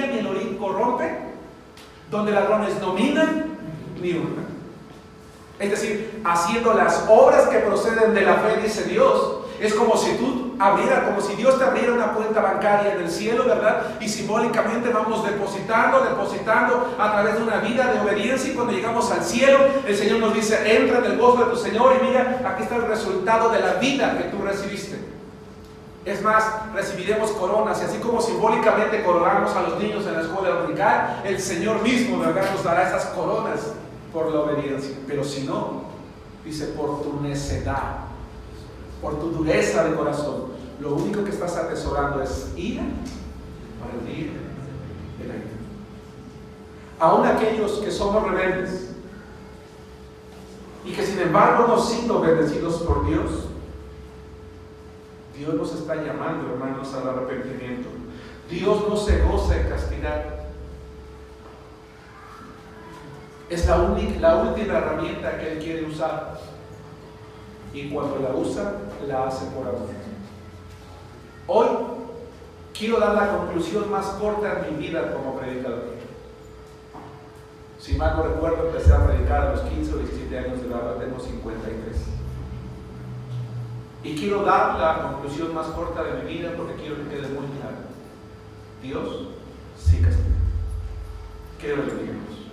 ni el orín corrompe, donde ladrones no minan ni hurtan. Es decir, haciendo las obras que proceden de la fe, dice Dios. Es como si Dios te abriera una cuenta bancaria en el cielo, ¿verdad? Y simbólicamente vamos depositando a través de una vida de obediencia, y cuando llegamos al cielo, el Señor nos dice: entra en el gozo de tu Señor, y mira, aquí está el resultado de la vida que tú recibiste. Es más, recibiremos coronas, y así como simbólicamente coronamos a los niños en la escuela dominical, el Señor mismo, ¿verdad?, nos dará esas coronas por la obediencia. Pero si no, dice: por tu necedad, por tu dureza de corazón, lo único que estás atesorando es ira para el día de la ira. Aún aquellos que somos rebeldes y que sin embargo no siendo bendecidos por Dios, Dios nos está llamando, hermanos, al arrepentimiento. Dios no se goza en castigar. Es la última herramienta que Él quiere usar. Y cuando la usa, la hace por amor. Hoy quiero dar la conclusión más corta en mi vida como predicador. Si mal no recuerdo, empecé a predicar a los 15 o 17 años de edad, tengo 53. Y quiero dar la conclusión más corta de mi vida porque quiero que quede muy claro. Dios sí castiga. Que lo bendigamos.